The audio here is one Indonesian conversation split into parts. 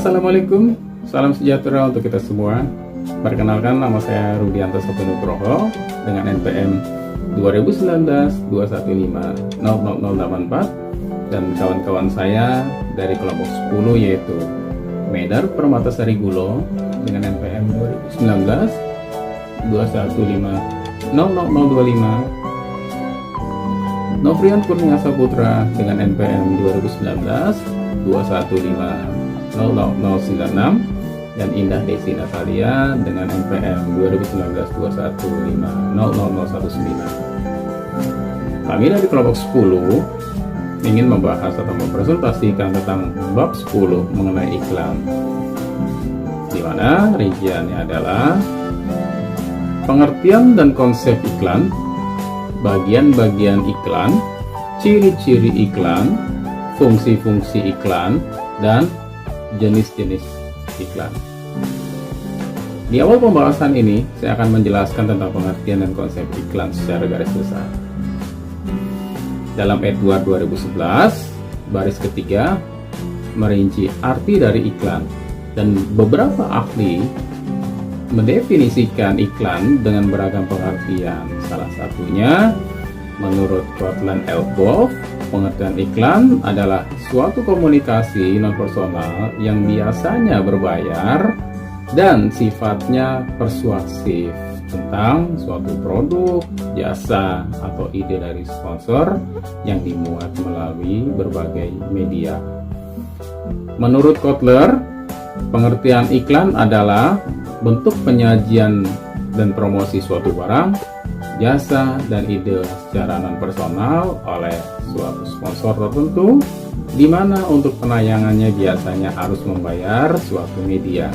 Assalamualaikum, salam sejahtera untuk kita semua. Perkenalkan, nama saya Rudianto Soponugroho dengan NPM 2019-215-00084 dan kawan-kawan saya dari kelompok 10 yaitu Medar Permatasari Gulo dengan NPM 2019-215-00025, Novrian Kurnia Saputra dengan NPM 2019-215-00096 dan Indah Desi Natalia dengan NPM 2019-215-00019. Kami dari kelompok 10 ingin membahas atau mempresentasikan tentang bab 10 mengenai iklan, di mana rinciannya adalah pengertian dan konsep iklan, bagian-bagian iklan, ciri-ciri iklan, fungsi-fungsi iklan, dan jenis-jenis iklan. Di awal pembahasan ini, saya akan menjelaskan tentang pengertian dan konsep iklan secara garis besar. Dalam Edward 2011, baris ketiga, merinci arti dari iklan, dan beberapa ahli mendefinisikan iklan dengan beragam pengertian. Salah satunya, menurut Cortland L. Wolff, pengertian iklan adalah suatu komunikasi non-personal yang biasanya berbayar dan sifatnya persuasif tentang suatu produk, jasa, atau ide dari sponsor yang dimuat melalui berbagai media. Menurut Kotler, pengertian iklan adalah bentuk penyajian dan promosi suatu barang, jasa, dan ide secara non-personal oleh suatu sponsor tertentu, di mana untuk penayangannya biasanya harus membayar suatu media.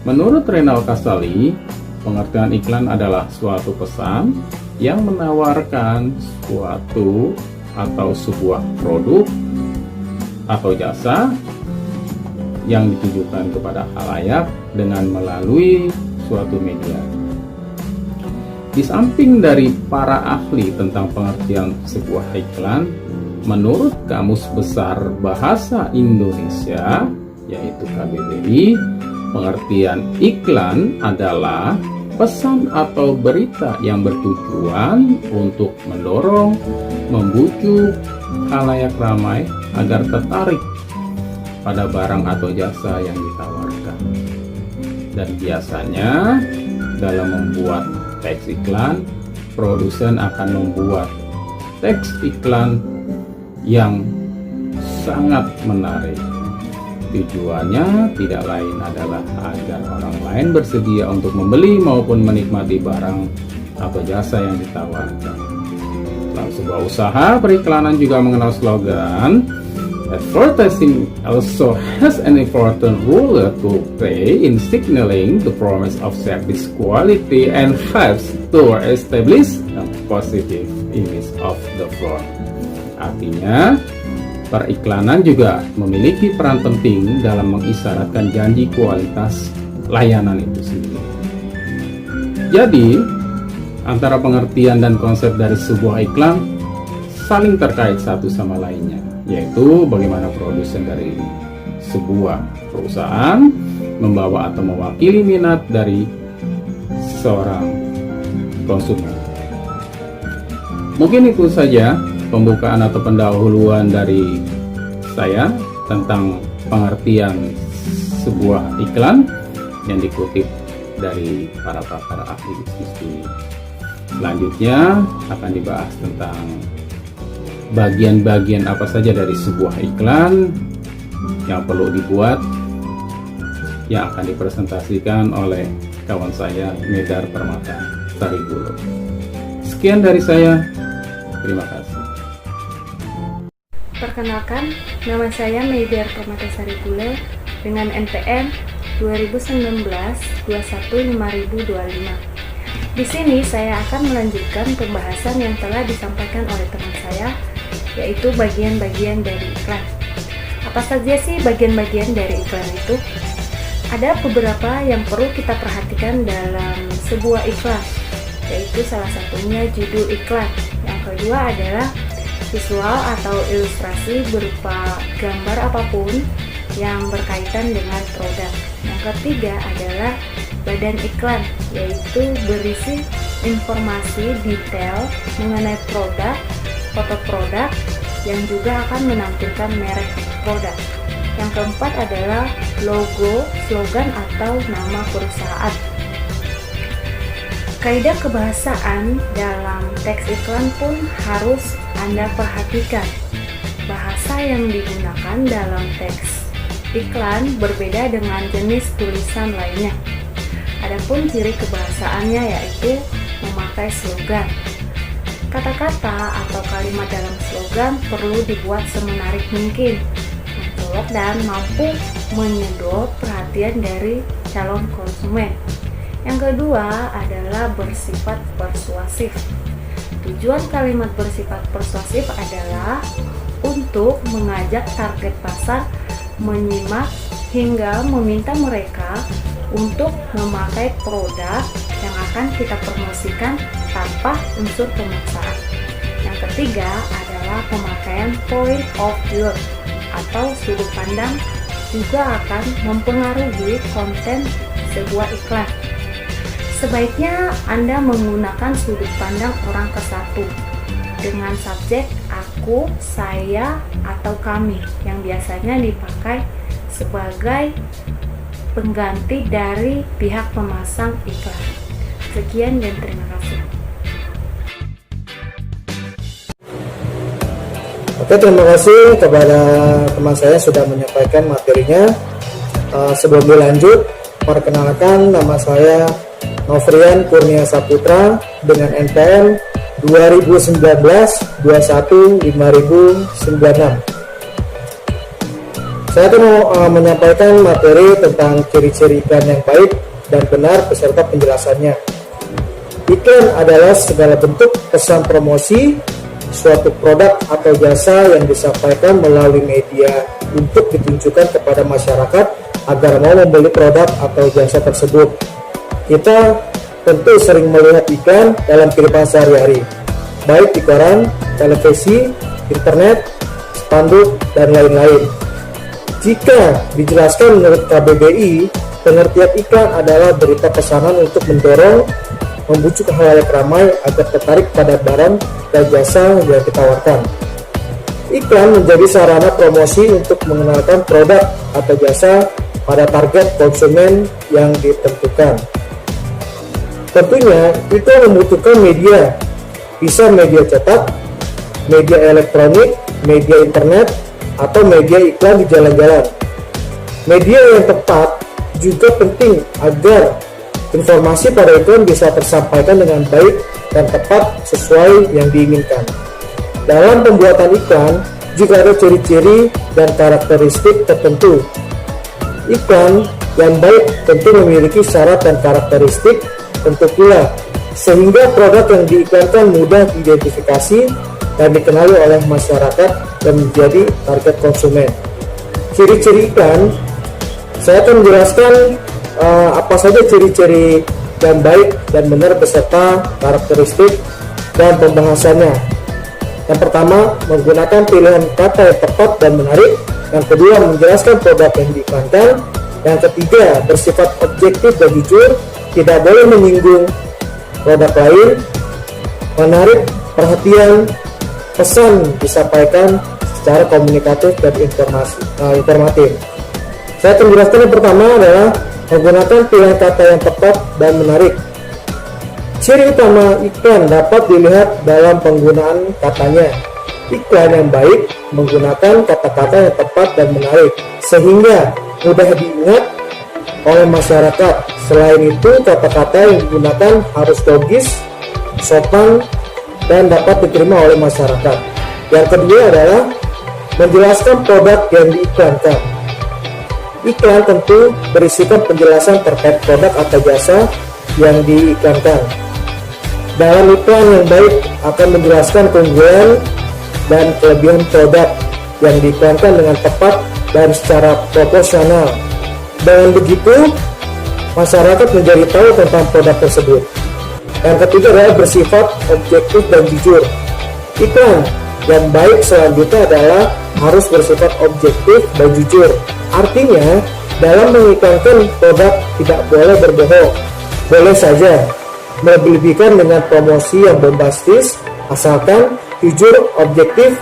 Menurut Renal Casali, pengertian iklan adalah suatu pesan yang menawarkan suatu atau sebuah produk atau jasa yang ditujukan kepada khalayak dengan melalui suatu media. Di samping dari para ahli tentang pengertian sebuah iklan, menurut Kamus Besar Bahasa Indonesia, yaitu KBBI, pengertian iklan adalah pesan atau berita yang bertujuan untuk mendorong, membujuk khalayak ramai agar tertarik pada barang atau jasa yang ditawarkan. Dan biasanya dalam membuat teks iklan, produsen akan membuat teks iklan yang sangat menarik. Tujuannya tidak lain adalah agar orang lain bersedia untuk membeli maupun menikmati barang atau jasa yang ditawarkan. Dalam sebuah usaha periklanan juga mengenal slogan, "Advertising also has an important role to play in signaling the promise of service quality and helps to establish a positive image of the firm." Artinya, periklanan juga memiliki peran penting dalam mengisyaratkan janji kualitas layanan itu sendiri. Jadi, antara pengertian dan konsep dari sebuah iklan saling terkait satu sama lainnya, yaitu bagaimana produsen dari sebuah perusahaan membawa atau mewakili minat dari seorang konsumen. Mungkin itu saja pembukaan atau pendahuluan dari saya tentang pengertian sebuah iklan yang dikutip dari para pakar ahli bisnis ini. Selanjutnya akan dibahas tentang bagian-bagian apa saja dari sebuah iklan yang perlu dibuat, yang akan dipresentasikan oleh kawan saya Medar Permatasari Gulo. Sekian dari saya, terima kasih. Perkenalkan, nama saya Medar Permatasari Gulo dengan NPM 2019-215025. Di sini saya akan melanjutkan pembahasan yang telah disampaikan oleh teman saya, yaitu bagian-bagian dari iklan. Apa saja sih bagian-bagian dari iklan itu? Ada beberapa yang perlu kita perhatikan dalam sebuah iklan, yaitu salah satunya judul iklan. Yang kedua adalah visual atau ilustrasi berupa gambar apapun yang berkaitan dengan produk. Yang ketiga adalah badan iklan, yaitu berisi informasi detail mengenai produk, foto produk, yang juga akan menampilkan merek produk. Yang keempat adalah logo, slogan, atau nama perusahaan. Kaidah kebahasaan dalam teks iklan pun harus Anda perhatikan. Bahasa yang digunakan dalam teks iklan berbeda dengan jenis tulisan lainnya. Adapun ciri kebahasaannya yaitu memakai slogan. Kata-kata atau kalimat dalam slogan perlu dibuat semenarik mungkin, mencolok dan mampu menyedot perhatian dari calon konsumen. Yang kedua adalah bersifat persuasif. Tujuan kalimat bersifat persuasif adalah untuk mengajak target pasar menyimak hingga meminta mereka untuk memakai produk yang akan kita promosikan tanpa unsur pemaksaan. Yang ketiga adalah pemakaian point of view atau sudut pandang juga akan mempengaruhi konten sebuah iklan. Sebaiknya Anda menggunakan sudut pandang orang ke satu dengan subjek aku, saya, atau kami yang biasanya dipakai sebagai pengganti dari pihak pemasang iklan. Sekian dan terima kasih. Oke, terima kasih kepada teman saya sudah menyampaikan materinya. Sebelum dilanjut, perkenalkan nama saya Novrian Kurnia Saputra dengan NPM 2019-21-5096. Saya akan menyampaikan materi tentang ciri-ciri iklan yang baik dan benar beserta penjelasannya. Iklan adalah segala bentuk pesan promosi suatu produk atau jasa yang disampaikan melalui media untuk ditunjukkan kepada masyarakat agar mau membeli produk atau jasa tersebut. Kita tentu sering melihat iklan dalam kehidupan sehari-hari, baik di koran, televisi, internet, spanduk, dan lain-lain. Jika dijelaskan menurut KBBI, pengertian iklan adalah berita pesanan untuk mendorong, membujuk khalayak ramai agar tertarik pada barang dan jasa yang ditawarkan. Iklan menjadi sarana promosi untuk mengenalkan produk atau jasa pada target konsumen yang ditentukan. Tentunya iklan membutuhkan media, bisa media cetak, media elektronik, media internet, atau media iklan di jalan-jalan. Media yang tepat juga penting agar informasi pada iklan bisa tersampaikan dengan baik dan tepat sesuai yang diinginkan. Dalam pembuatan iklan juga ada ciri-ciri dan karakteristik tertentu. Iklan yang baik tentu memiliki syarat dan karakteristik tentu pula, sehingga produk yang diiklankan mudah diidentifikasi dan dikenali oleh masyarakat dan menjadi target konsumen. Ciri-ciri iklan, saya akan menjelaskan apa saja ciri-ciri yang baik dan benar beserta karakteristik dan pembahasannya. Yang pertama, menggunakan pilihan kata yang tepat dan menarik. Yang kedua, menjelaskan produk yang diiklankan. Yang ketiga, bersifat objektif dan jujur, tidak boleh menyinggung produk lain, menarik perhatian, pesan disampaikan secara komunikatif dan informatif. Saya akan menjelaskan yang pertama adalah menggunakan pilihan kata yang tepat dan menarik. Ciri utama iklan dapat dilihat dalam penggunaan katanya. Iklan yang baik menggunakan kata-kata yang tepat dan menarik, sehingga mudah diingat oleh masyarakat. Selain itu, kata-kata yang digunakan harus logis, sopan, dan dapat diterima oleh masyarakat. Yang kedua adalah menjelaskan produk yang diiklankan. Iklan tentu berisikan penjelasan terkait produk atau jasa yang diiklankan. Dalam iklan yang baik akan menjelaskan keunggulan dan kelebihan produk yang diiklankan dengan tepat dan secara proporsional. Dengan begitu, masyarakat menjadi tahu tentang produk tersebut. Yang ketiga adalah bersifat objektif dan jujur. Iklan Yang baik selanjutnya adalah harus bersifat objektif dan jujur. Artinya, dalam mengiklankan produk tidak boleh berbohong. Boleh saja melebih-lebihkan dengan promosi yang bombastis, asalkan jujur, objektif,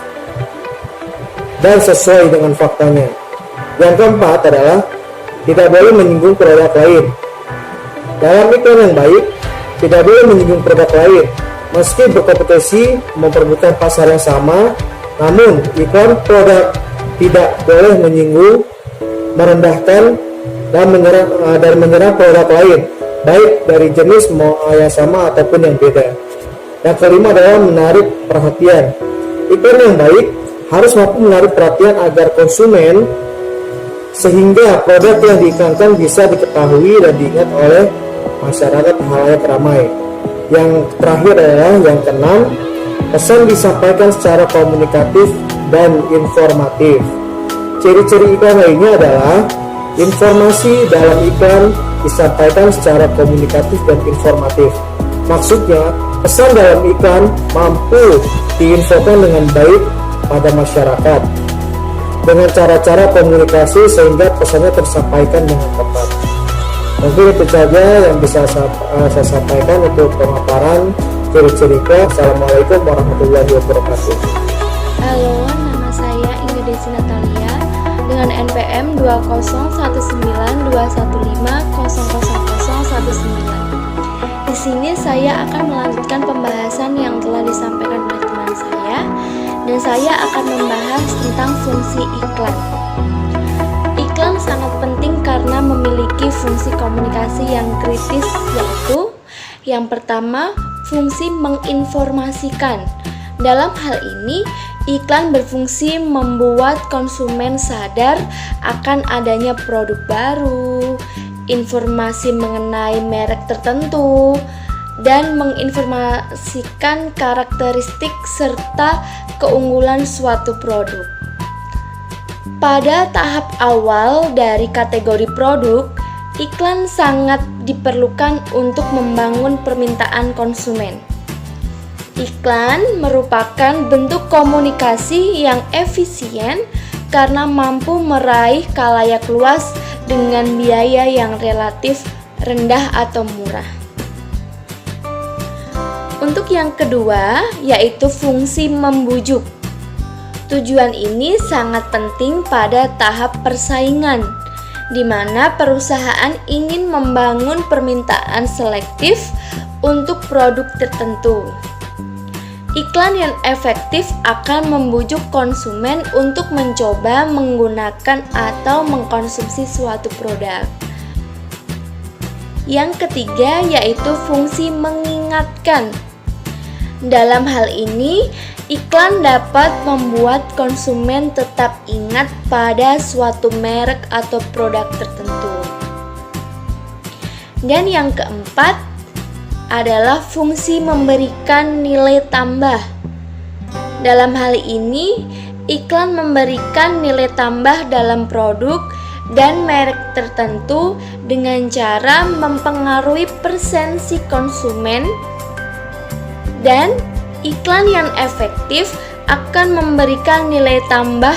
dan sesuai dengan faktanya. Yang keempat adalah tidak boleh menyinggung produk lain. Dalam iklan yang baik, tidak boleh menyinggung produk lain. Meski berkompetisi memperebutkan pasar yang sama, namun iklan produk tidak boleh menyinggung, merendahkan, dan menyerang produk lain, baik dari jenis yang sama ataupun yang beda. Yang kelima adalah menarik perhatian. Iklan yang baik harus mampu menarik perhatian agar konsumen, sehingga produk yang diiklankan bisa diketahui dan diingat oleh masyarakat halayak ramai. Yang terakhir adalah yang keenam, pesan disampaikan secara komunikatif dan informatif. Ciri-ciri iklan lainnya adalah informasi dalam iklan disampaikan secara komunikatif dan informatif. Maksudnya, pesan dalam iklan mampu diinfokan dengan baik pada masyarakat dengan cara-cara komunikasi sehingga pesannya tersampaikan dengan tepat. Mungkin itu saja yang bisa saya sampaikan untuk pemaparan ciri-ciri iklan. Assalamualaikum warahmatullahi wabarakatuh. Halo, nama saya Ingrid Desi Natalia dengan NPM 20192150019. Di sini saya akan melanjutkan pembahasan yang telah disampaikan oleh teman saya, dan saya akan membahas tentang fungsi iklan. Iklan sangat penting karena memiliki fungsi komunikasi yang kritis, yaitu yang pertama, fungsi menginformasikan. Dalam hal ini, iklan berfungsi membuat konsumen sadar akan adanya produk baru, informasi mengenai merek tertentu, dan menginformasikan karakteristik serta keunggulan suatu produk. Pada tahap awal dari kategori produk, iklan sangat diperlukan untuk membangun permintaan konsumen. Iklan merupakan bentuk komunikasi yang efisien karena mampu meraih khalayak luas dengan biaya yang relatif rendah atau murah. Untuk yang kedua, yaitu fungsi membujuk. Tujuan ini sangat penting pada tahap persaingan, di mana perusahaan ingin membangun permintaan selektif untuk produk tertentu. Iklan yang efektif akan membujuk konsumen untuk mencoba menggunakan atau mengkonsumsi suatu produk. Yang ketiga, yaitu fungsi mengingatkan. Dalam hal ini, iklan dapat membuat konsumen tetap ingat pada suatu merek atau produk tertentu. Dan yang keempat adalah fungsi memberikan nilai tambah. Dalam hal ini, iklan memberikan nilai tambah dalam produk dan merek tertentu dengan cara mempengaruhi persepsi konsumen, dan iklan yang efektif akan memberikan nilai tambah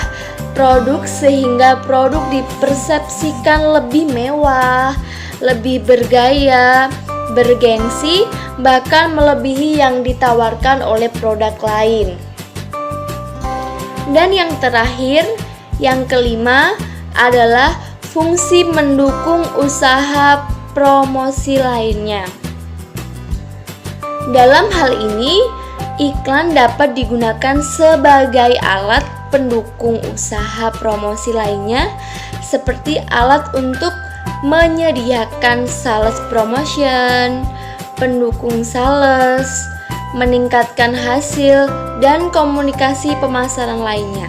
produk sehingga produk dipersepsikan lebih mewah, lebih bergaya, bergengsi, bahkan melebihi yang ditawarkan oleh produk lain. Dan yang terakhir, yang kelima adalah fungsi mendukung usaha promosi lainnya. Dalam hal ini, iklan dapat digunakan sebagai alat pendukung usaha promosi lainnya, seperti alat untuk menyediakan sales promotion, pendukung sales, meningkatkan hasil, dan komunikasi pemasaran lainnya.